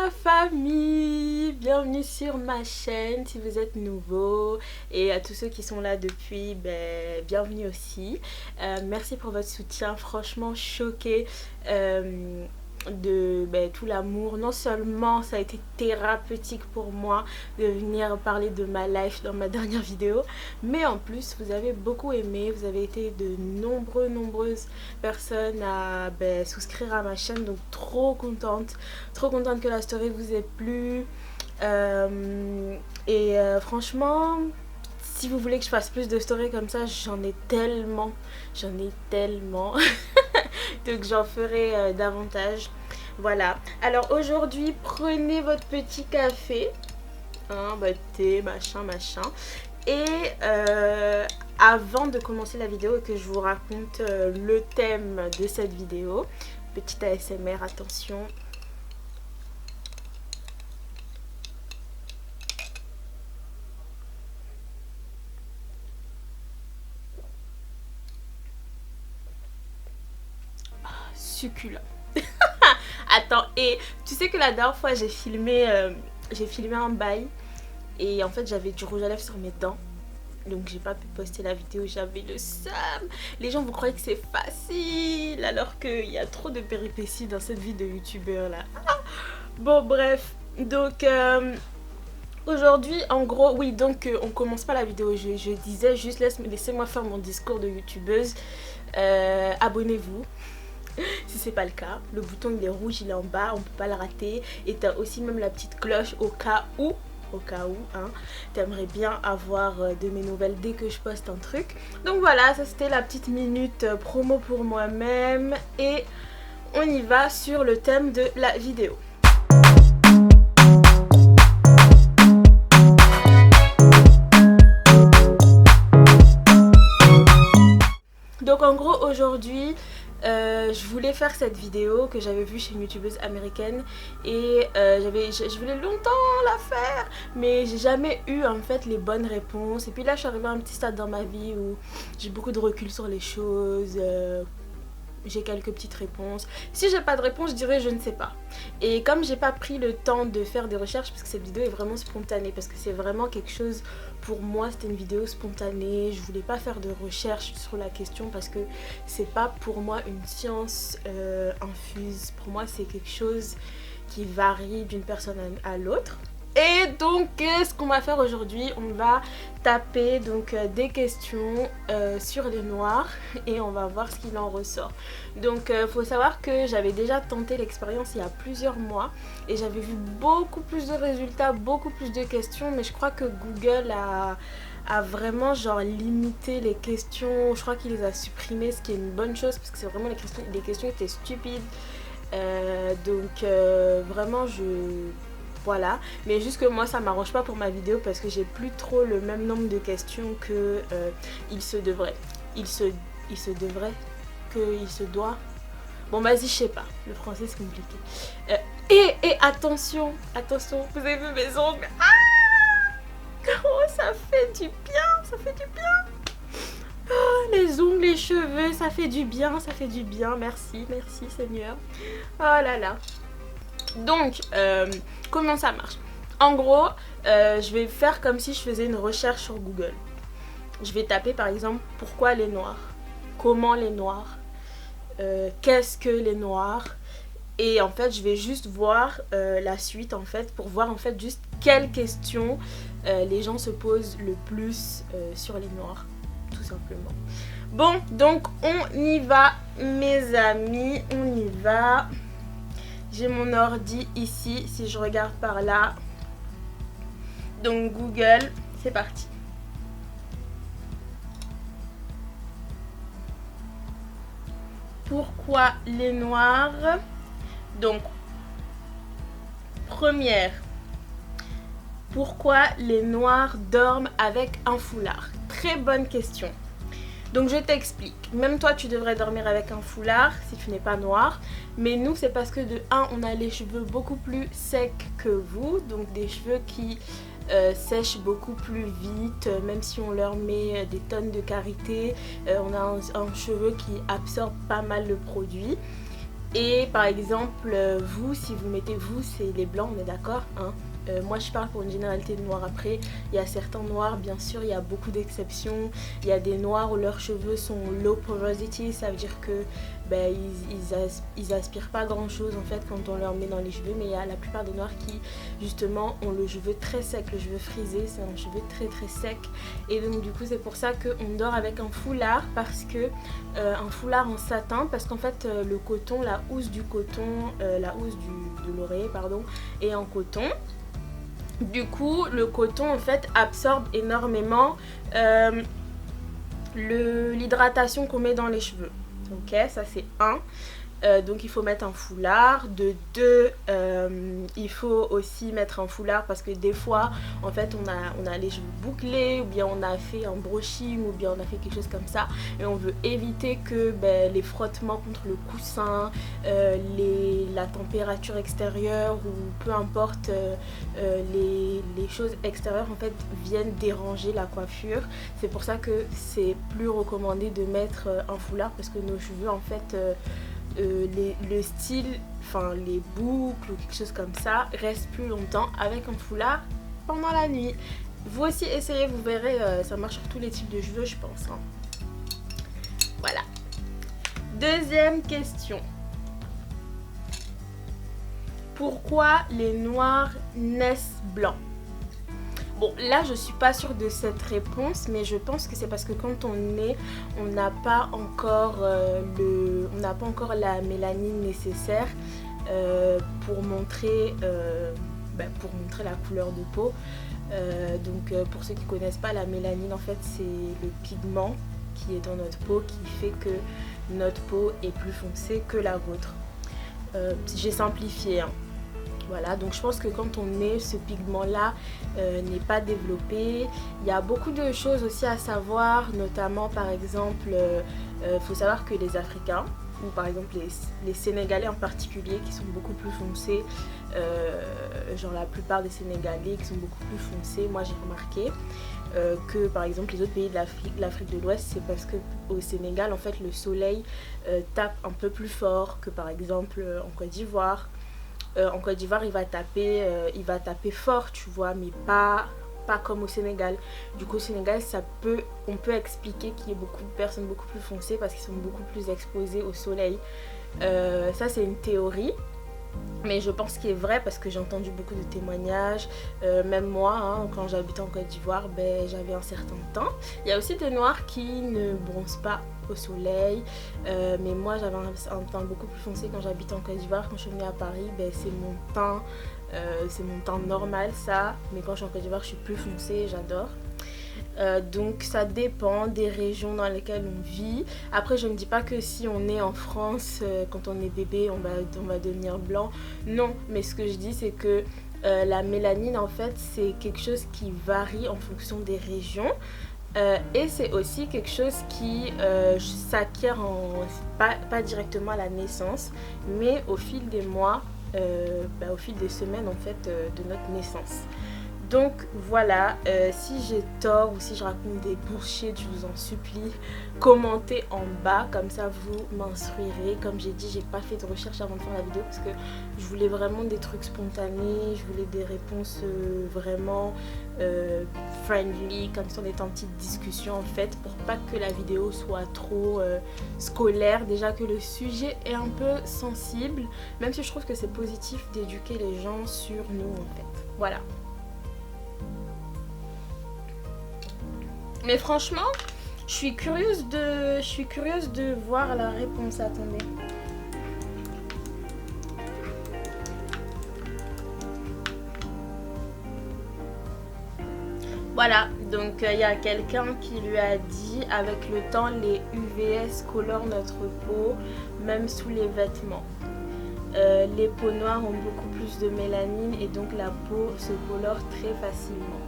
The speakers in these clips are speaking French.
la famille, bienvenue sur ma chaîne si vous êtes nouveau, et à tous ceux qui sont là depuis, bienvenue aussi. Merci pour votre soutien, franchement choquée de tout l'amour. Non seulement ça a été thérapeutique pour moi de venir parler de ma life dans ma dernière vidéo, mais en plus vous avez beaucoup aimé, vous avez été de nombreuses personnes à souscrire à ma chaîne, donc trop contente que la story vous ait plu. Franchement, si vous voulez que je fasse plus de stories comme ça, j'en ai tellement donc j'en ferai davantage. Voilà, alors aujourd'hui prenez votre petit café, votre thé, machin. Et avant de commencer la vidéo et que je vous raconte le thème de cette vidéo, petit ASMR, attention. Succulent. Attends, et tu sais que la dernière fois j'ai filmé un bail et en fait j'avais du rouge à lèvres sur mes dents, donc j'ai pas pu poster la vidéo, j'avais le seum. Les gens vous croyez que c'est facile alors qu'il y a trop de péripéties dans cette vie de youtubeur là. Bon bref, donc aujourd'hui en gros, oui, donc on commence pas la vidéo, je disais juste laissez-moi faire mon discours de youtubeuse. Abonnez-vous si c'est pas le cas, le bouton il est rouge, il est en bas, on peut pas le rater, et t'as aussi même la petite cloche au cas où t'aimerais bien avoir de mes nouvelles dès que je poste un truc. Donc voilà, ça c'était la petite minute promo pour moi-même, et on y va sur le thème de la vidéo. Donc en gros aujourd'hui je voulais faire cette vidéo que j'avais vue chez une youtubeuse américaine, et je voulais longtemps la faire, mais j'ai jamais eu en fait les bonnes réponses. Et puis là je suis arrivée à un petit stade dans ma vie où j'ai beaucoup de recul sur les choses, j'ai quelques petites réponses. Si j'ai pas de réponse, je dirais je ne sais pas. Et comme j'ai pas pris le temps de faire des recherches, parce que cette vidéo est vraiment spontanée, parce que c'est vraiment quelque chose, pour moi c'était une vidéo spontanée, je voulais pas faire de recherche sur la question parce que c'est pas pour moi une science infuse. Pour moi c'est quelque chose qui varie d'une personne à l'autre. Et donc qu'est-ce qu'on va faire aujourd'hui? On va taper donc des questions sur les noirs et on va voir ce qu'il en ressort. Donc faut savoir que j'avais déjà tenté l'expérience il y a plusieurs mois et j'avais vu beaucoup plus de résultats, beaucoup plus de questions, mais je crois que Google a vraiment genre limité les questions. Je crois qu'il les a supprimées, ce qui est une bonne chose parce que c'est vraiment les questions étaient stupides. Vraiment voilà, mais juste que moi ça m'arrange pas pour ma vidéo parce que j'ai plus trop le même nombre de questions que il se doit. Bon vas-y, je sais pas, le français c'est compliqué. Et attention, vous avez vu mes ongles? Oh, ça fait du bien. Oh, les ongles, les cheveux, ça fait du bien. Merci Seigneur. Oh là là. Donc, comment ça marche? En gros, je vais faire comme si je faisais une recherche sur Google. Je vais taper par exemple pourquoi les noirs, comment les noirs, qu'est-ce que les noirs, et en fait je vais juste voir la suite en fait pour voir en fait juste quelles questions les gens se posent le plus sur les noirs, tout simplement. Bon, donc on y va mes amis, on y va. J'ai mon ordi ici, si je regarde par là. Donc Google, c'est parti. Pourquoi les noirs? Donc, première, pourquoi les noirs dorment avec un foulard? Très bonne question. Donc je t'explique, même toi tu devrais dormir avec un foulard si tu n'es pas noir, mais nous c'est parce que de 1 on a les cheveux beaucoup plus secs que vous, donc des cheveux qui sèchent beaucoup plus vite, même si on leur met des tonnes de karité, on a un cheveu qui absorbe pas mal le produit. Et par exemple, vous, si vous mettez vous, c'est les blancs, on est d'accord, hein. Moi je parle pour une généralité de noirs. Après il y a certains noirs, bien sûr il y a beaucoup d'exceptions. Il y a des noirs où leurs cheveux sont low porosity, ça veut dire que ils aspirent pas grand chose en fait quand on leur met dans les cheveux. Mais il y a la plupart des noirs qui justement ont le cheveu très sec, le cheveu frisé, c'est un cheveu très très sec. Et donc du coup c'est pour ça qu'on dort avec un foulard, parce que un foulard en satin, parce qu'en fait le coton, la housse du coton, la housse de l'oreiller pardon, est en coton. Du coup, le coton en fait absorbe énormément l'hydratation qu'on met dans les cheveux. Ok, ça c'est un. Donc il faut mettre un foulard. De deux, il faut aussi mettre un foulard parce que des fois en fait on a les cheveux bouclés, ou bien on a fait un brushing, ou bien on a fait quelque chose comme ça, et on veut éviter que les frottements contre le coussin, la température extérieure, ou peu importe les choses extérieures en fait viennent déranger la coiffure. C'est pour ça que c'est plus recommandé de mettre un foulard, parce que nos cheveux en fait le style, enfin les boucles ou quelque chose comme ça reste plus longtemps avec un foulard pendant la nuit. Vous aussi essayez, vous verrez, ça marche sur tous les types de cheveux je pense, hein. Voilà. Deuxième question. Pourquoi les noirs naissent blancs? Bon, là je suis pas sûre de cette réponse, mais je pense que c'est parce que quand on est, on n'a pas encore la mélanine nécessaire pour montrer la couleur de peau. Donc pour ceux qui connaissent pas, la mélanine en fait c'est le pigment qui est dans notre peau qui fait que notre peau est plus foncée que la vôtre. J'ai simplifié, hein. Voilà, donc je pense que quand on est, ce pigment-là n'est pas développé. Il y a beaucoup de choses aussi à savoir, notamment par exemple, faut savoir que les Africains, ou par exemple les Sénégalais en particulier, qui sont beaucoup plus foncés, genre la plupart des Sénégalais qui sont beaucoup plus foncés, moi j'ai remarqué que par exemple les autres pays de l'Afrique de l'Ouest, c'est parce que au Sénégal en fait le soleil tape un peu plus fort que par exemple en Côte d'Ivoire. En Côte d'Ivoire il va taper fort, tu vois, mais pas comme au Sénégal. Du coup au Sénégal on peut expliquer qu'il y ait beaucoup de personnes beaucoup plus foncées parce qu'ils sont beaucoup plus exposés au soleil. Ça c'est une théorie, mais je pense qu'il est vrai parce que j'ai entendu beaucoup de témoignages. Même moi, hein, quand j'habitais en Côte d'Ivoire, j'avais un certain teint. Il y a aussi des noirs qui ne bronzent pas au soleil, mais moi j'avais un teint beaucoup plus foncé quand j'habitais en Côte d'Ivoire. Quand je suis venue à Paris, c'est mon teint normal ça, mais quand je suis en Côte d'Ivoire je suis plus foncée, j'adore. Donc ça dépend des régions dans lesquelles on vit. Après je ne dis pas que si on est en France, quand on est bébé on va devenir blanc. Non, mais ce que je dis c'est que la mélanine en fait c'est quelque chose qui varie en fonction des régions. Et c'est aussi quelque chose qui s'acquiert pas directement à la naissance, mais au fil des mois, au fil des semaines en fait de notre naissance. Donc voilà, si j'ai tort ou si je raconte des bullshit, je vous en supplie, commentez en bas, comme ça vous m'instruirez. Comme j'ai dit, j'ai pas fait de recherche avant de faire la vidéo parce que je voulais vraiment des trucs spontanés, je voulais des réponses vraiment friendly, comme si on était en petite discussion en fait, pour pas que la vidéo soit trop scolaire. Déjà que le sujet est un peu sensible, même si je trouve que c'est positif d'éduquer les gens sur nous en fait. Voilà. Mais franchement, je suis curieuse de voir la réponse. Attendez. Voilà, donc il y a quelqu'un qui lui a dit avec le temps les UVS colorent notre peau, même sous les vêtements. Les peaux noires ont beaucoup plus de mélanine et donc la peau se colore très facilement.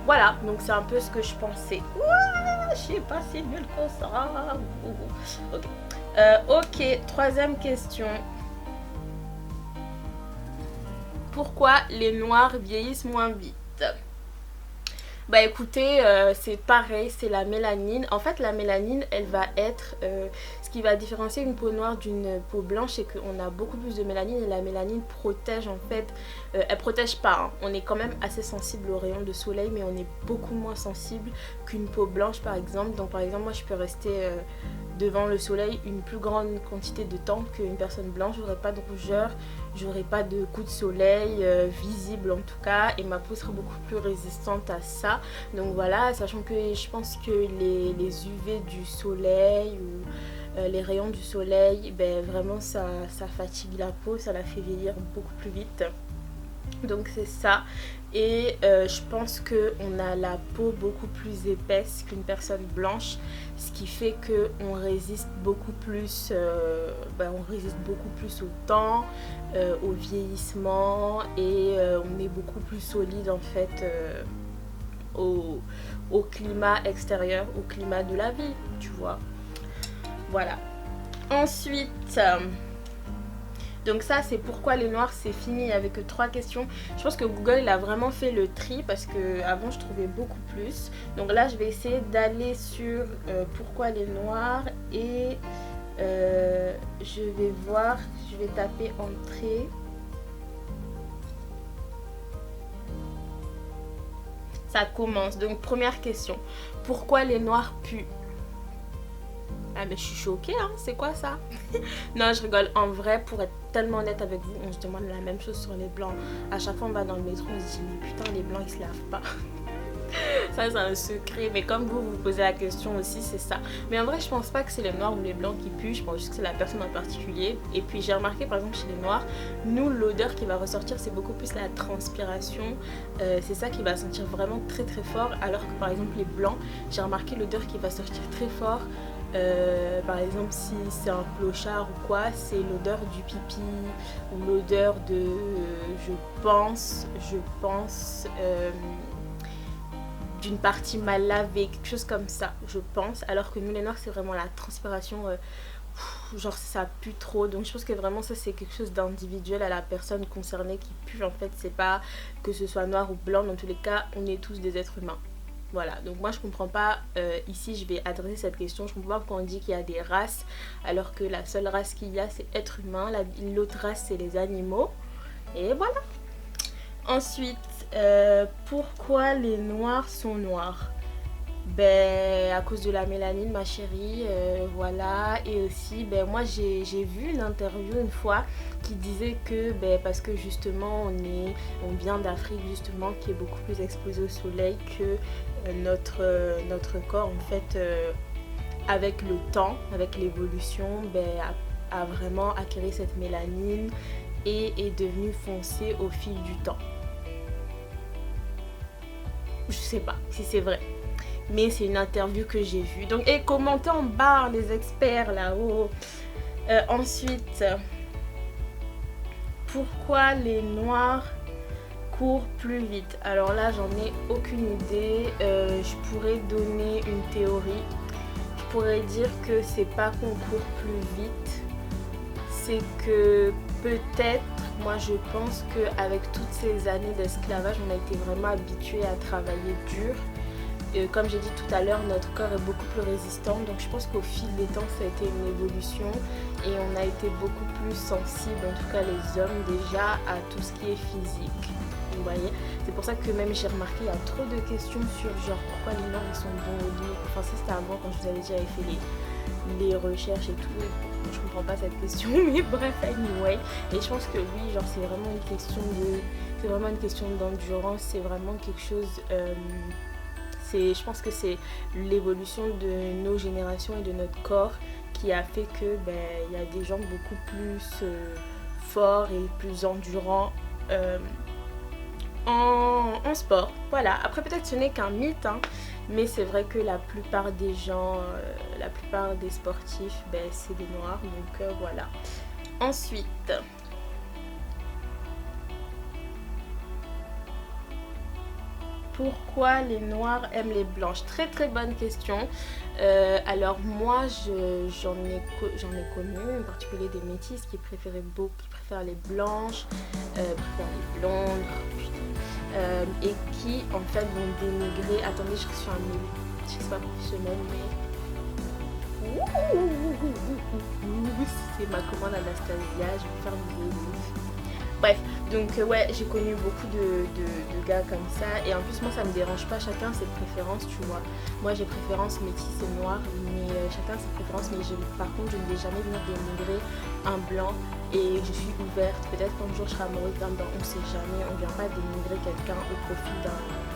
Voilà, donc c'est un peu ce que je pensais. Ouah, je suis pas si nulle que ça. Ok. Ok, troisième question. Pourquoi les noirs vieillissent moins vite? Bah écoutez, c'est pareil, c'est la mélanine. En fait, la mélanine, elle va être... ce qui va différencier une peau noire d'une peau blanche, c'est qu'on a beaucoup plus de mélanine et la mélanine protège en fait... elle protège pas, hein. On est quand même assez sensible aux rayons de soleil, mais on est beaucoup moins sensible qu'une peau blanche par exemple. Donc par exemple, moi je peux rester... devant le soleil une plus grande quantité de temps qu'une personne blanche, j'aurai pas de rougeur, j'aurai pas de coups de soleil visible en tout cas, et ma peau sera beaucoup plus résistante à ça. Donc voilà, sachant que je pense que les UV du soleil ou les rayons du soleil, ben vraiment ça fatigue la peau, ça la fait vieillir beaucoup plus vite. Donc c'est ça. Et je pense qu'on a la peau beaucoup plus épaisse qu'une personne blanche, ce qui fait qu'on résiste beaucoup plus, on résiste beaucoup plus au temps, au vieillissement, et on est beaucoup plus solide en fait au climat extérieur, au climat de la vie, tu vois. Voilà. Ensuite... donc ça c'est pourquoi les noirs, c'est fini avec 3 questions. Je pense que Google il a vraiment fait le tri parce que avant je trouvais beaucoup plus. Donc là je vais essayer d'aller sur pourquoi les noirs et je vais voir, je vais taper entrée. Ça commence. Donc première question, pourquoi les noirs puent? Ah mais je suis choquée, hein, c'est quoi ça? Non, je rigole. En vrai, pour être tellement honnête avec vous, on se demande la même chose sur les blancs. À chaque fois on va dans le métro, on se dit mais putain les blancs ils se lavent pas. Ça c'est un secret, mais comme vous vous posez la question aussi, c'est ça. Mais en vrai je pense pas que c'est les noirs ou les blancs qui puent, je pense juste que c'est la personne en particulier. Et puis j'ai remarqué par exemple chez les noirs, nous l'odeur qui va ressortir c'est beaucoup plus la transpiration, c'est ça qui va sentir vraiment très très fort. Alors que par exemple les blancs, j'ai remarqué l'odeur qui va sortir très fort. Par exemple si c'est un clochard ou quoi, c'est l'odeur du pipi ou l'odeur de je pense d'une partie mal lavée, quelque chose comme ça je pense. Alors que nous les noirs c'est vraiment la transpiration, genre ça pue trop. Donc je pense que vraiment ça c'est quelque chose d'individuel à la personne concernée qui pue en fait. C'est pas que ce soit noir ou blanc, dans tous les cas on est tous des êtres humains. Voilà, donc moi je comprends pas, ici je vais adresser cette question, je comprends pas pourquoi on dit qu'il y a des races alors que la seule race qu'il y a c'est être humain, l'autre race c'est les animaux, et voilà. Ensuite, pourquoi les noirs sont noirs? Ben à cause de la mélanine ma chérie, voilà. Et aussi ben moi j'ai vu une interview une fois qui disait que ben parce que justement on vient d'Afrique justement qui est beaucoup plus exposé au soleil que notre corps en fait avec le temps, avec l'évolution ben a vraiment acquis cette mélanine et est devenu foncé au fil du temps. Je sais pas si c'est vrai, mais c'est une interview que j'ai vue. Donc, et commentez en bas les experts là-haut. Ensuite, pourquoi les noirs courent plus vite? Alors là, j'en ai aucune idée. Je pourrais donner une théorie. Je pourrais dire que c'est pas qu'on court plus vite, c'est que peut-être, moi je pense qu'avec toutes ces années d'esclavage, on a été vraiment habitué à travailler dur. Comme j'ai dit tout à l'heure, notre corps est beaucoup plus résistant, donc je pense qu'au fil des temps ça a été une évolution et on a été beaucoup plus sensible, en tout cas les hommes déjà, à tout ce qui est physique. Vous voyez, c'est pour ça que même j'ai remarqué il y a trop de questions sur genre pourquoi les noirs ils sont bons au lit. Enfin ça c'était avant quand je vous avais dit j'avais fait les recherches et tout. Je comprends pas cette question, mais bref, anyway. Et je pense que oui, genre c'est vraiment une question d'endurance, c'est vraiment quelque chose. Je pense que c'est l'évolution de nos générations et de notre corps qui a fait que il y a des gens beaucoup plus forts et plus endurants en sport. Voilà, après peut-être ce n'est qu'un mythe, hein, mais c'est vrai que la plupart des gens, la plupart des sportifs, c'est des noirs, donc voilà. Ensuite, pourquoi les noirs aiment les blanches? Très très bonne question. Alors moi j'en ai connu, en particulier des métis qui préfèrent les blanches, préfèrent les blondes, et qui en fait vont dénigrer. Attendez, je reçois un mail, je sais pas professionnel mais c'est ma commande Anastasia, je vais faire une vidéo. Bref, donc ouais, j'ai connu beaucoup de gars comme ça, et en plus moi ça me dérange pas, chacun ses préférences, tu vois. Moi j'ai préférence métisse et noire, mais chacun ses préférences, mais par contre je ne vais jamais venir dénigrer un blanc, et je suis ouverte. Peut-être qu'un jour je serai amoureuse d'un blanc, on sait jamais, on vient pas dénigrer quelqu'un au profit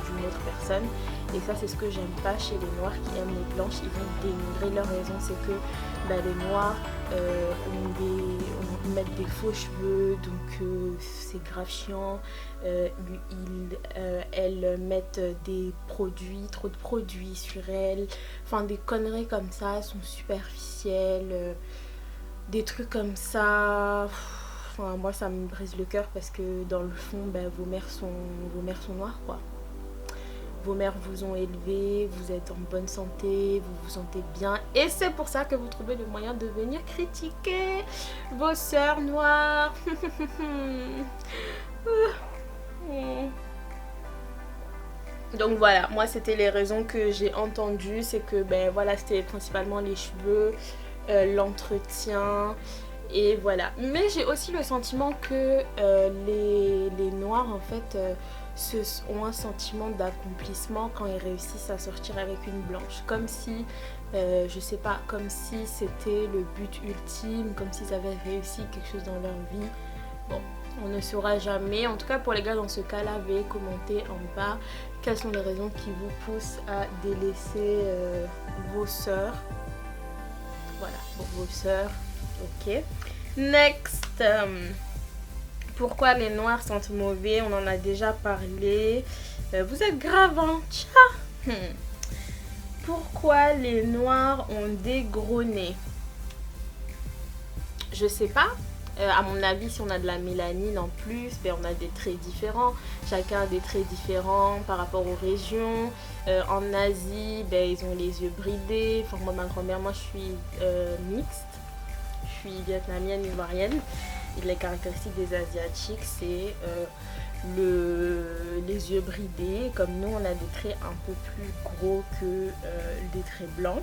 d'une autre personne. Et ça c'est ce que j'aime pas chez les noirs qui aiment les blanches, ils vont dénigrer. Leur raison c'est que les noirs on met des faux cheveux, donc c'est grave chiant. Elles mettent des produits, trop de produits sur elles, enfin des conneries comme ça, elles sont superficielles, des trucs comme ça. Enfin, moi ça me brise le cœur parce que dans le fond vos mères sont noires quoi. Vos mères vous ont élevé, vous êtes en bonne santé, vous vous sentez bien, et c'est pour ça que vous trouvez le moyen de venir critiquer vos sœurs noires. Donc voilà, moi c'était les raisons que j'ai entendues, c'est que voilà, c'était principalement les cheveux, l'entretien, et voilà. Mais j'ai aussi le sentiment que les noirs en fait ont un sentiment d'accomplissement quand ils réussissent à sortir avec une blanche, comme si je sais pas, comme si c'était le but ultime, comme s'ils avaient réussi quelque chose dans leur vie. Bon, on ne saura jamais. En tout cas pour les gars, dans ce cas là, veuillez commenter en bas quelles sont les raisons qui vous poussent à délaisser vos sœurs. Voilà, pour vos sœurs. Ok, next. Pourquoi les noirs sentent mauvais? On en a déjà parlé. Vous êtes grave, hein? Tcha. Pourquoi les noirs ont des gros nez? Je sais pas. À mon avis, si on a de la mélanine en plus, on a des traits différents. Chacun a des traits différents par rapport aux régions. En Asie, ils ont les yeux bridés. Enfin, moi, ma grand-mère, moi, je suis mixte. Je suis vietnamienne, ivoirienne. Et les caractéristiques des Asiatiques, c'est les yeux bridés. Comme nous, on a des traits un peu plus gros que des traits blancs.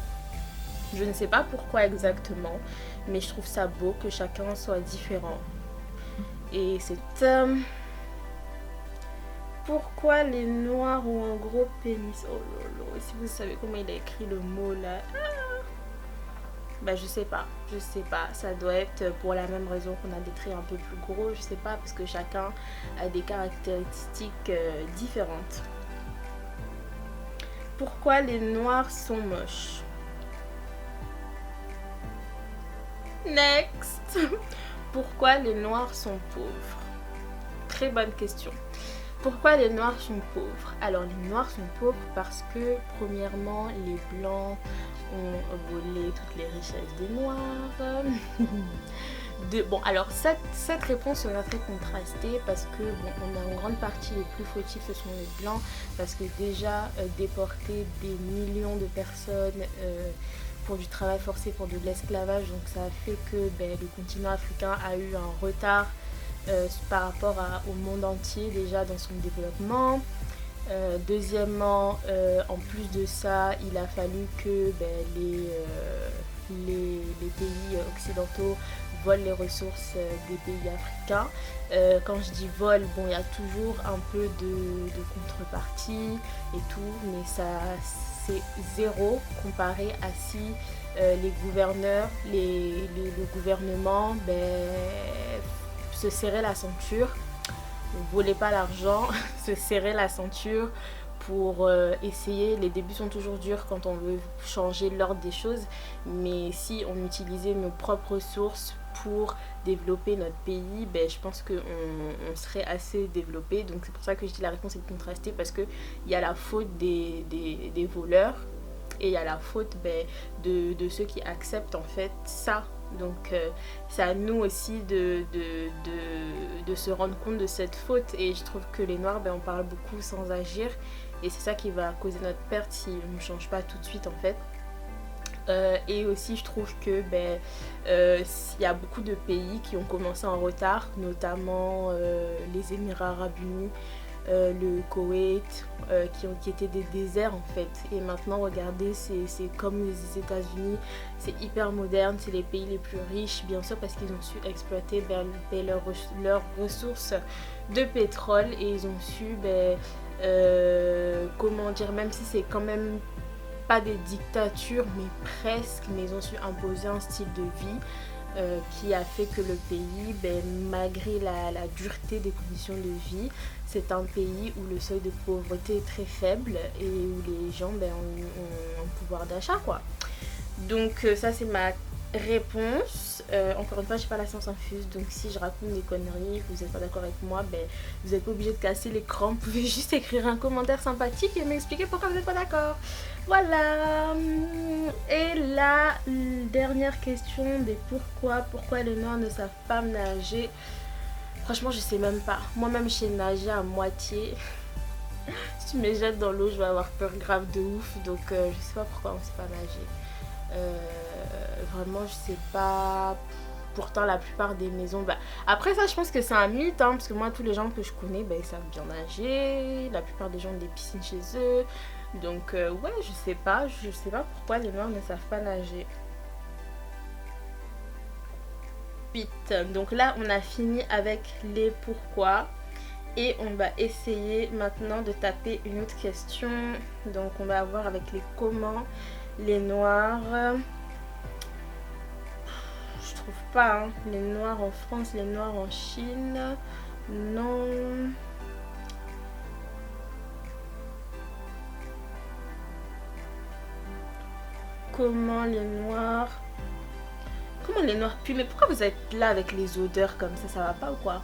Je ne sais pas pourquoi exactement, mais je trouve ça beau que chacun soit différent. Et c'est... pourquoi les noirs ont un gros pénis? Oh lolo, si vous savez comment il a écrit le mot là... je sais pas, ça doit être pour la même raison qu'on a des traits un peu plus gros, je sais pas, parce que chacun a des caractéristiques différentes. Pourquoi les noirs sont moches? Next. Pourquoi les noirs sont pauvres? Très bonne question. Pourquoi les noirs sont pauvres? Alors les noirs sont pauvres parce que premièrement les blancs ont volé toutes les richesses des noirs. Bon alors cette réponse sera très contrastée parce que on a en grande partie les plus fautifs, ce sont les blancs, parce que déjà déporter des millions de personnes pour du travail forcé, pour de l'esclavage, donc ça a fait que le continent africain a eu un retard par rapport au monde entier déjà dans son développement. Deuxièmement, en plus de ça, il a fallu que les pays occidentaux volent les ressources des pays africains. Quand je dis vol, il y a toujours un peu de contrepartie et tout, mais ça c'est zéro comparé à si les gouverneurs, le gouvernement se serraient la ceinture, ne volaient pas l'argent, se serraient la ceinture pour essayer. Les débuts sont toujours durs quand on veut changer l'ordre des choses, mais si on utilisait nos propres ressources pour développer notre pays, je pense qu'on serait assez développé. Donc c'est pour ça que je dis la réponse est contrastée, parce qu'il y a la faute des voleurs et il y a la faute de ceux qui acceptent en fait ça. Donc c'est à nous aussi de se rendre compte de cette faute, et je trouve que les noirs on parle beaucoup sans agir, et c'est ça qui va causer notre perte si on ne change pas tout de suite en fait. Et aussi je trouve que il y a beaucoup de pays qui ont commencé en retard, notamment les Émirats Arabes Unis, le Koweït, qui étaient des déserts en fait. Et maintenant, regardez, c'est comme les États-Unis, c'est hyper moderne, c'est les pays les plus riches, bien sûr, parce qu'ils ont su exploiter leurs ressources de pétrole et ils ont su, comment dire, même si c'est quand même pas des dictatures, mais presque, mais ils ont su imposer un style de vie qui a fait que le pays, malgré la dureté des conditions de vie, c'est un pays où le seuil de pauvreté est très faible et où les gens ont un pouvoir d'achat, quoi. Donc ça c'est ma réponse. Encore une fois, j'ai pas la science infuse, donc si je raconte des conneries, que vous n'êtes pas d'accord avec moi, vous n'êtes pas obligé de casser l'écran, vous pouvez juste écrire un commentaire sympathique et m'expliquer pourquoi vous n'êtes pas d'accord. Voilà. Et la dernière question des pourquoi les Noirs ne savent pas nager. Franchement, je sais même pas. Moi-même, j'ai nagé à moitié. Si tu me jettes dans l'eau, je vais avoir peur grave de ouf, donc je sais pas pourquoi on sait pas nager. Vraiment, je sais pas. Pourtant, la plupart des maisons. Après, ça, je pense que c'est un mythe, hein, parce que moi, tous les gens que je connais, ils savent bien nager. La plupart des gens ont des piscines chez eux. Donc, ouais, je sais pas pourquoi les Noirs ne savent pas nager. Vite. Donc là, on a fini avec les pourquoi. Et on va essayer maintenant de taper une autre question. Donc, on va voir avec les comment. Les Noirs. Je trouve pas, hein. Les Noirs en France, les Noirs en Chine. Non. Comment les Noirs puent? Mais pourquoi vous êtes là avec les odeurs comme ça va pas ou quoi?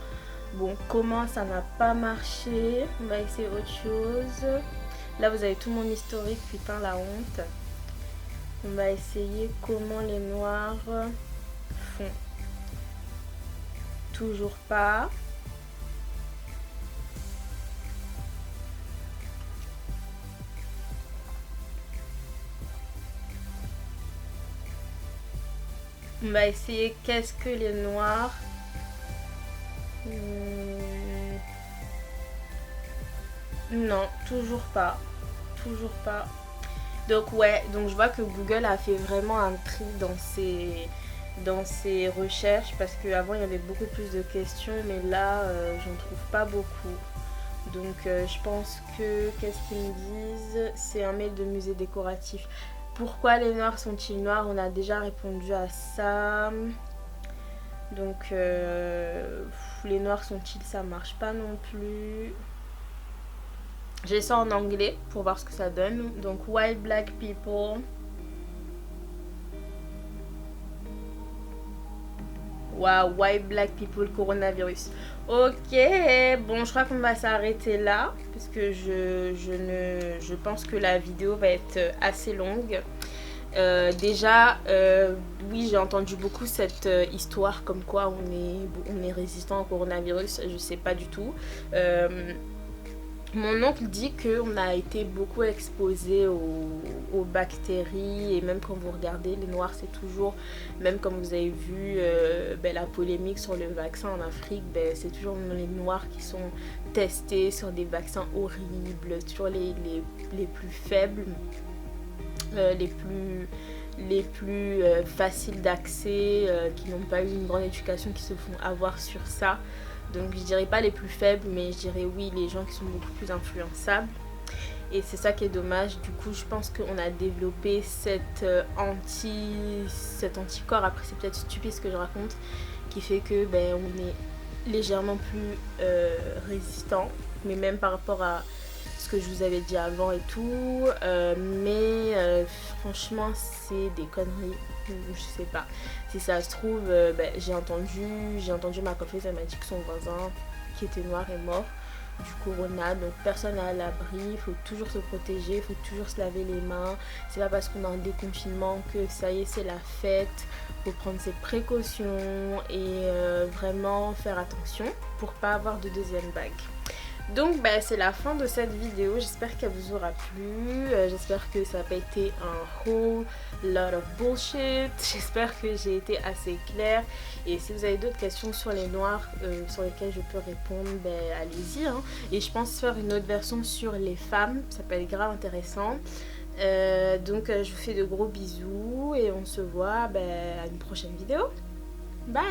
Bon, comment ça n'a pas marché? On va essayer autre chose. Là, vous avez tout mon historique, putain, la honte. On va essayer comment les Noirs font. Toujours pas. On va essayer qu'est-ce que les Noirs. Non, toujours pas. Toujours pas. Donc ouais, donc je vois que Google a fait vraiment un tri dans ses recherches parce qu'avant il y avait beaucoup plus de questions, mais là j'en trouve pas beaucoup. Donc je pense que qu'est-ce qu'ils me disent? C'est un mail de musée décoratif. Pourquoi les Noirs sont-ils noirs? On a déjà répondu à ça. Donc les Noirs sont-ils? Ça marche pas non plus. J'ai ça en anglais pour voir ce que ça donne. Donc why black people? Wow, why black people coronavirus? Ok, bon, je crois qu'on va s'arrêter là parce que je pense que la vidéo va être assez longue. Déjà, oui, j'ai entendu beaucoup cette histoire comme quoi on est résistant au coronavirus. Je sais pas du tout. Mon oncle dit qu'on a été beaucoup exposé aux bactéries et même quand vous regardez les Noirs, c'est toujours, même comme vous avez vu la polémique sur le vaccin en Afrique, c'est toujours les Noirs qui sont testés sur des vaccins horribles, toujours les plus faibles, les plus faciles d'accès, qui n'ont pas eu une grande éducation, qui se font avoir sur ça. Donc je dirais pas les plus faibles, mais je dirais oui les gens qui sont beaucoup plus influençables. Et c'est ça qui est dommage. Du coup, je pense qu'on a développé cet anticorps. Après, c'est peut-être stupide ce que je raconte, qui fait que on est légèrement plus résistant, mais même par rapport à ce que je vous avais dit avant et tout. Franchement, c'est des conneries. Je sais pas. Si ça se trouve, j'ai entendu ma copine, elle m'a dit que son voisin qui était noir est mort du corona. Donc personne n'est à l'abri, il faut toujours se protéger, il faut toujours se laver les mains. C'est pas parce qu'on est en déconfinement que ça y est, c'est la fête. Il faut prendre ses précautions et vraiment faire attention pour pas avoir de deuxième vague. Donc bah, c'est la fin de cette vidéo, j'espère qu'elle vous aura plu, j'espère que ça n'a pas été un whole lot of bullshit, j'espère que j'ai été assez claire et si vous avez d'autres questions sur les noirs sur lesquelles je peux répondre, ben allez-y hein. Et je pense faire une autre version sur les femmes, ça peut être grave intéressant. Donc je vous fais de gros bisous et on se voit ben, à une prochaine vidéo. Bye.